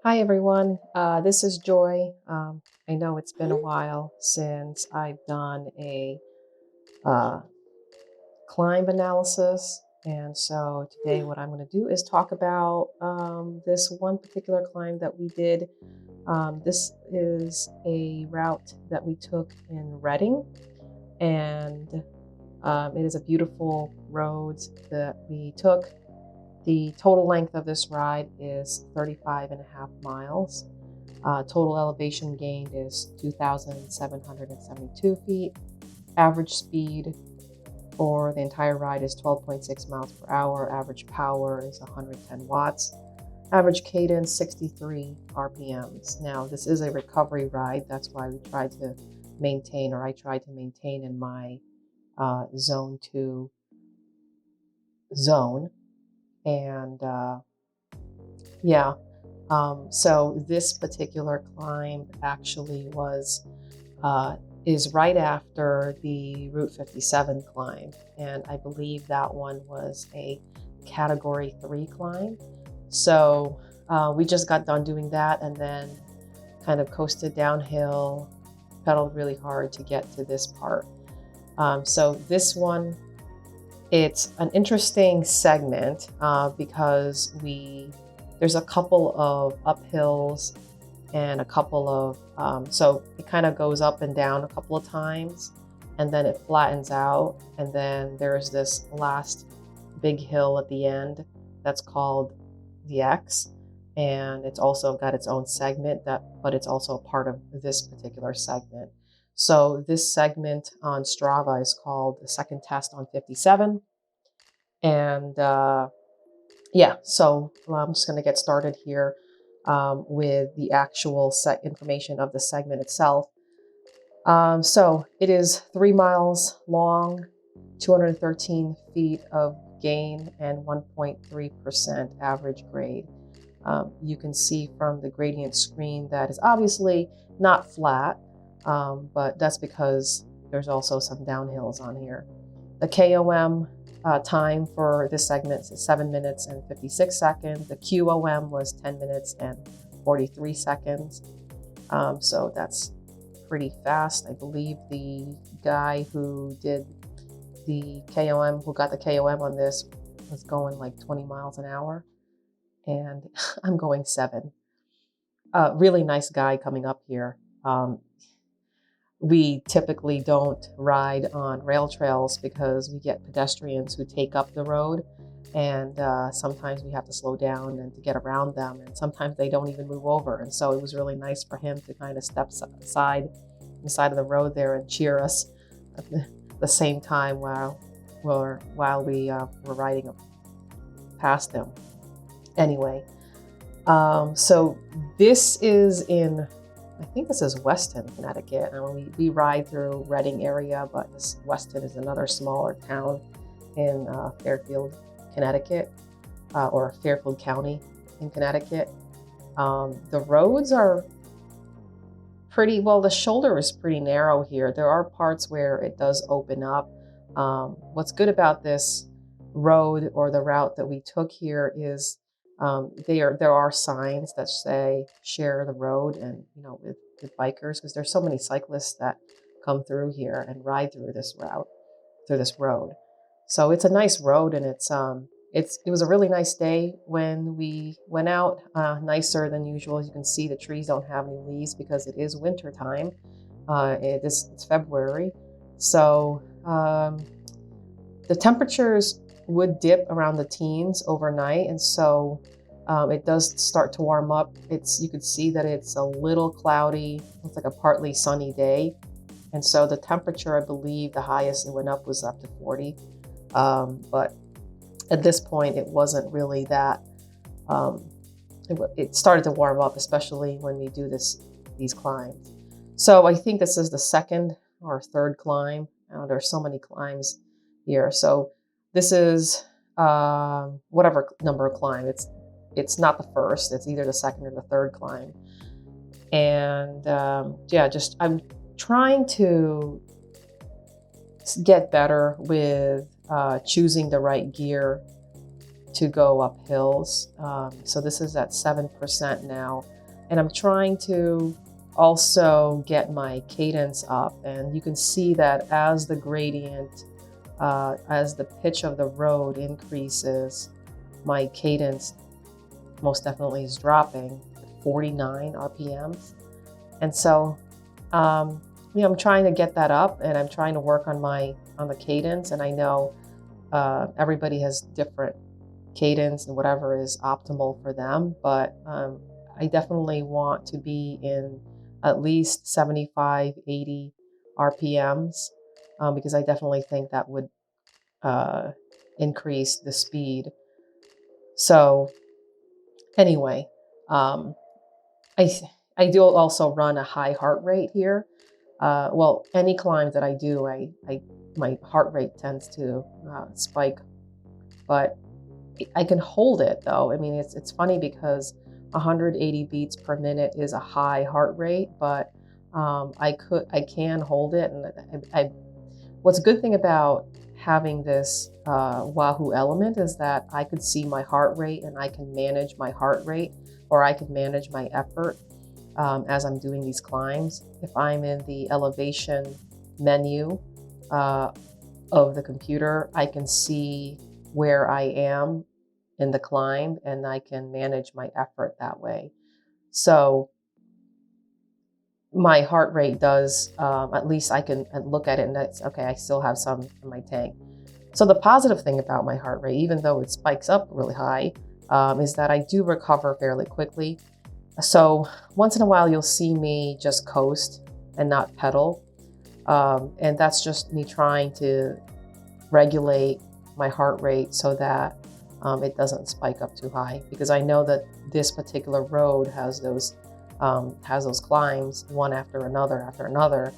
Hi everyone, this is Joy. I know it's been a while since I've done a uh, climb analysis, and so today what I'm going to do is talk about this one particular climb that we did. This is a route that we took in Reading, and it is a beautiful road that we took. The total length of this ride is 35.5 miles. Total elevation gained is 2,772 feet. Average speed for the entire ride is 12.6 miles per hour. Average power is 110 watts. Average cadence 63 RPMs. Now, this is a recovery ride. That's why we tried to maintain, or I tried to maintain in my zone 2 zone. And yeah, so this particular climb actually is right after the Route 57 climb, and I believe that one was a Category 3 climb. So we just got done doing that and then kind of coasted downhill, pedaled really hard to get to this part. So this one, it's an interesting segment because there's a couple of uphills and a couple of, so it kind of goes up and down a couple of times and then it flattens out. And then there's this last big hill at the end that's called the X. And it's also got its own segment but it's also a part of this particular segment. So this segment on Strava is called the second test on 57. And yeah, so I'm just going to get started here with the actual set information of the segment itself. So it is 3 miles long, 213 feet of gain, and 1.3% average grade. You can see from the gradient screen that is obviously not flat, but that's because there's also some downhills on here. The KOM time for this segment is 7 minutes and 56 seconds. The QOM was 10 minutes and 43 seconds. So that's pretty fast. I believe the guy who did the KOM, who got the KOM on this, was going like 20 miles an hour. And I'm going 7. Really nice guy coming up here. We typically don't ride on rail trails because we get pedestrians who take up the road, and sometimes we have to slow down and to get around them, and sometimes they don't even move over. And so it was really nice for him to kind of step aside on the side of the road there and cheer us at the same time while we were riding past him. Anyway, so this is in, I think this is Weston, Connecticut. And we ride through Reading area, but Weston is another smaller town in Fairfield, Connecticut, or Fairfield County in Connecticut. The roads are pretty, well, the shoulder is pretty narrow here. There are parts where it does open up. What's good about this road, or the route that we took here, is there are signs that say share the road, and with bikers, because there's so many cyclists that come through here and ride through this road. So it's a nice road, and it was a really nice day when we went out, nicer than usual. As you can see, the trees don't have any leaves because it is winter time. It's February, so the temperatures would dip around the teens overnight, and so it does start to warm up. You could see that it's a little cloudy. It's like a partly sunny day, and so the temperature, I believe the highest it went up was up to 40, but at this point it wasn't really that. It started to warm up, especially when we do these climbs. So I think this is the second or third climb. There's so many climbs here. So this is whatever number of climb. It's not the first. It's either the second or the third climb. And yeah, I'm trying to get better with choosing the right gear to go up hills. So this is at 7% now. And I'm trying to also get my cadence up. And you can see that as the gradient, as the pitch of the road increases, my cadence most definitely is dropping, 49 RPMs. And so, I'm trying to get that up, and I'm trying to work on the cadence. And I know everybody has different cadence and whatever is optimal for them, but I definitely want to be in at least 75, 80 RPMs because I definitely think that would increase the speed. So anyway, I do also run a high heart rate here. Well, any climb that I do, my heart rate tends to spike, but I can hold it though. I mean, it's funny because 180 beats per minute is a high heart rate, but I can hold it. And what's a good thing about having this Wahoo element is that I could see my heart rate, and I can manage my heart rate, or I can manage my effort as I'm doing these climbs. If I'm in the elevation menu of the computer, I can see where I am in the climb, and I can manage my effort that way. So my heart rate does, at least I can look at it and that's okay, I still have some in my tank. So the positive thing about my heart rate, even though it spikes up really high, is that I do recover fairly quickly. So once in a while, you'll see me just coast and not pedal. And that's just me trying to regulate my heart rate so that it doesn't spike up too high, because I know that this particular road has those climbs one after another.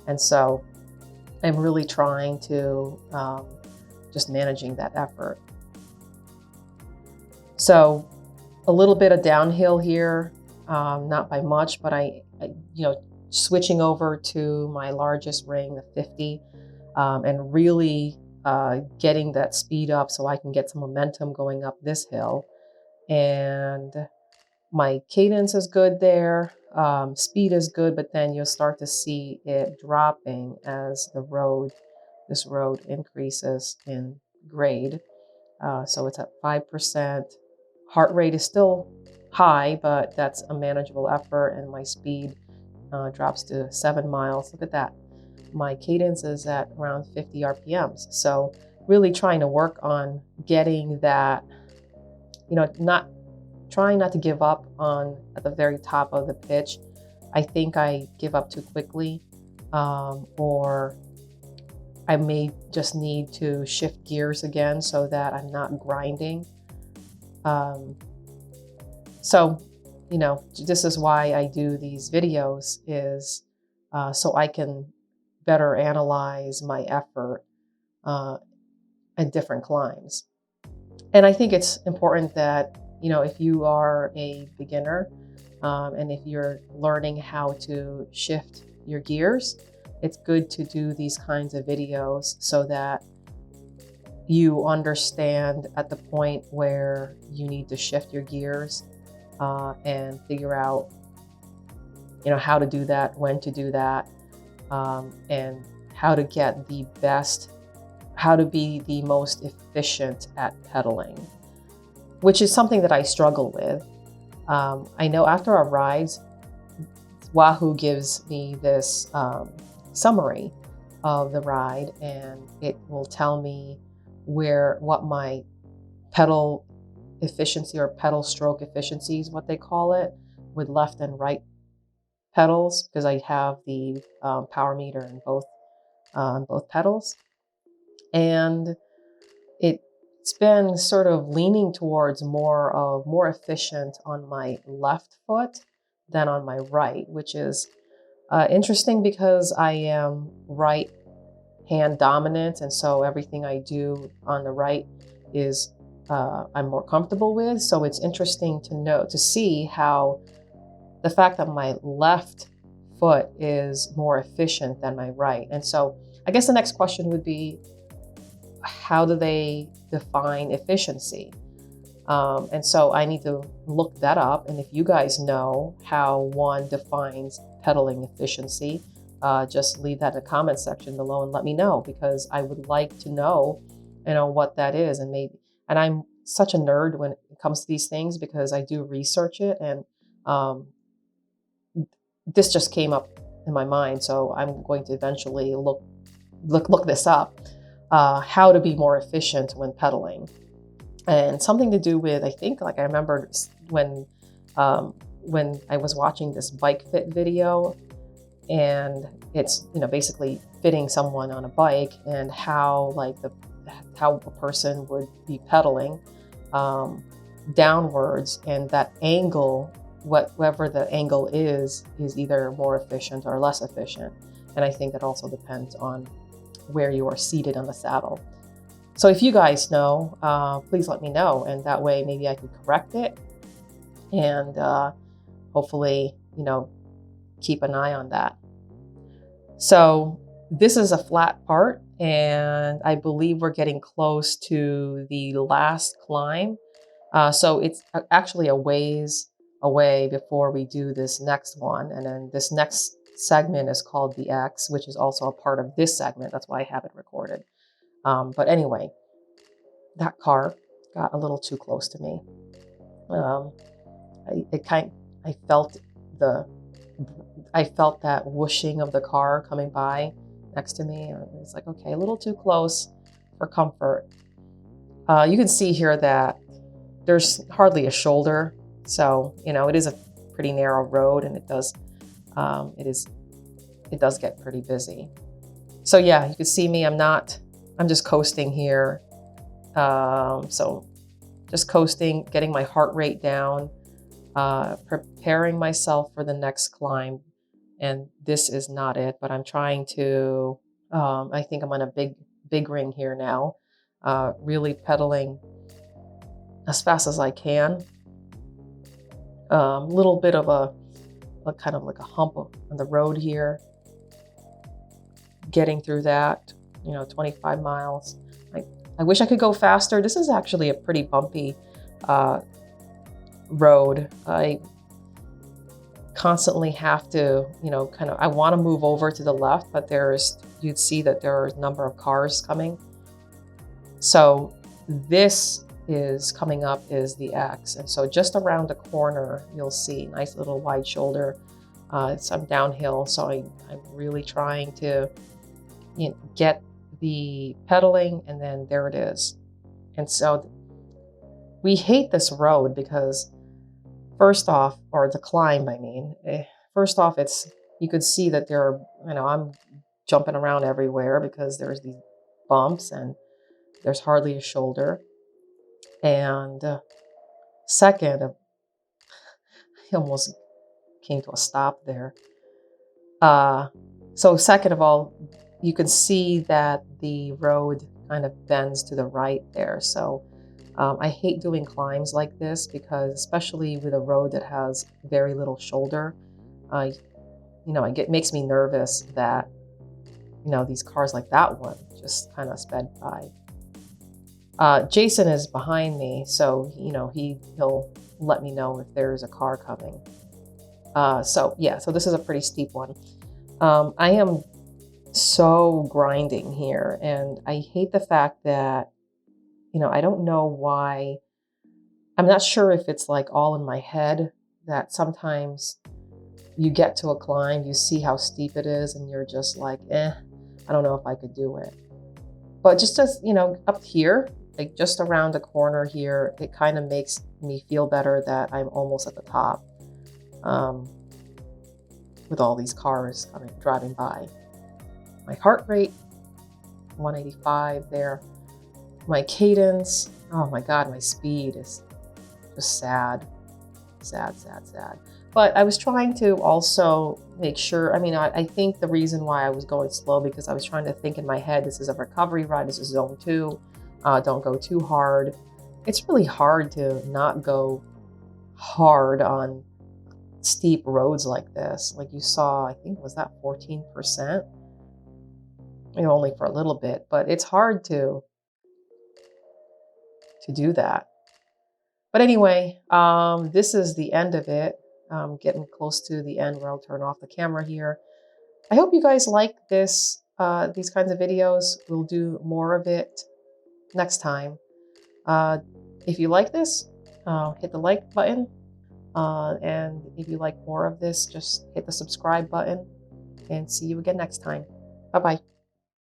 And so I'm really trying to just managing that effort. So a little bit of downhill here, not by much, but I switching over to my largest ring, the 50, and really getting that speed up so I can get some momentum going up this hill. And my cadence is good there, speed is good, but then you'll start to see it dropping as this road increases in grade. So it's at 5%. Heart rate is still high, but that's a manageable effort, and my speed drops to 7 miles. Look at that. My cadence is at around 50 RPMs. So really trying to work on getting that, trying not to give up at the very top of the pitch. I think I give up too quickly, or I may just need to shift gears again so that I'm not grinding. So, this is why I do these videos, is so I can better analyze my effort at different climbs. And I think it's important that, if you are a beginner and if you're learning how to shift your gears, it's good to do these kinds of videos so that you understand at the point where you need to shift your gears and figure out, how to do that, when to do that, and how to get how to be the most efficient at pedaling, which is something that I struggle with. I know after our rides, Wahoo gives me this summary of the ride, and it will tell me what my pedal efficiency or pedal stroke efficiency is what they call it, with left and right pedals, because I have the power meter in both pedals. And it's been sort of leaning towards more efficient on my left foot than on my right, which is interesting because I am right hand dominant, and so everything I do on the right is I'm more comfortable with. So it's interesting to see how the fact that my left foot is more efficient than my right. And so I guess the next question would be, how do they define efficiency? And so I need to look that up. And if you guys know how one defines pedaling efficiency, just leave that in the comment section below and let me know, because I would like to know, what that is. And I'm such a nerd when it comes to these things, because I do research it, and um, this just came up in my mind. So I'm going to eventually look this up, how to be more efficient when pedaling. And something to do with, I think, like I remember when I was watching this bike fit video, and it's, basically fitting someone on a bike, and how how a person would be pedaling downwards, and that angle, whatever the angle is either more efficient or less efficient. And I think it also depends on where you are seated on the saddle. So if you guys know, please let me know, and that way maybe I can correct it, and hopefully, keep an eye on that. So this is a flat part, and I believe we're getting close to the last climb. So it's actually a ways away before we do this next one. And then this next segment is called the X, which is also a part of this segment. That's why I have it recorded. But anyway, that car got a little too close to me. I felt that whooshing of the car coming by next to me. It's like, okay, a little too close for comfort. You can see here that there's hardly a shoulder. So, it is a pretty narrow road, and it does get pretty busy. So yeah, you can see me, I'm just coasting here. So just coasting, getting my heart rate down, preparing myself for the next climb. And this is not it, but I'm trying to, I think I'm on a big ring here now, really pedaling as fast as I can. Little bit of a kind of like a hump on the road here. Getting through that, 25 miles. I wish I could go faster. This is actually a pretty bumpy road. I constantly have to, I want to move over to the left, but you'd see that there are a number of cars coming. So this is coming up is the X. And so just around the corner, you'll see nice little wide shoulder. I'm downhill, so I'm really trying to get the pedaling, and then there it is. And so we hate this road because first off, or the climb, first off, you could see that there are, I'm jumping around everywhere because there's these bumps and there's hardly a shoulder. And second, I almost came to a stop there. So second of all, you can see that the road kind of bends to the right there. So I hate doing climbs like this, because especially with a road that has very little shoulder, it makes me nervous that, these cars like that one just kind of sped by. Jason is behind me, so, he'll let me know if there's a car coming. So this is a pretty steep one. I am so grinding here, and I hate the fact that, I don't know why. I'm not sure if it's like all in my head, that sometimes you get to a climb, you see how steep it is, and you're just like, I don't know if I could do it. But just as, up here, like just around the corner here, it kind of makes me feel better that I'm almost at the top, with all these cars driving by. My heart rate, 185 there. My cadence, oh my God, my speed is just sad. But I was trying to also make sure, I think the reason why I was going slow, because I was trying to think in my head, this is a recovery ride, this is zone 2, don't go too hard. It's really hard to not go hard on steep roads like this. Like you saw, I think, was that 14%? Only for a little bit, but it's hard to do that. But anyway, this is the end of it. Getting close to the end where I'll turn off the camera here. I hope you guys like this, these kinds of videos. We'll do more of it next time. If you like this, hit the like button. And if you like more of this, just hit the subscribe button, and see you again next time. Bye-bye.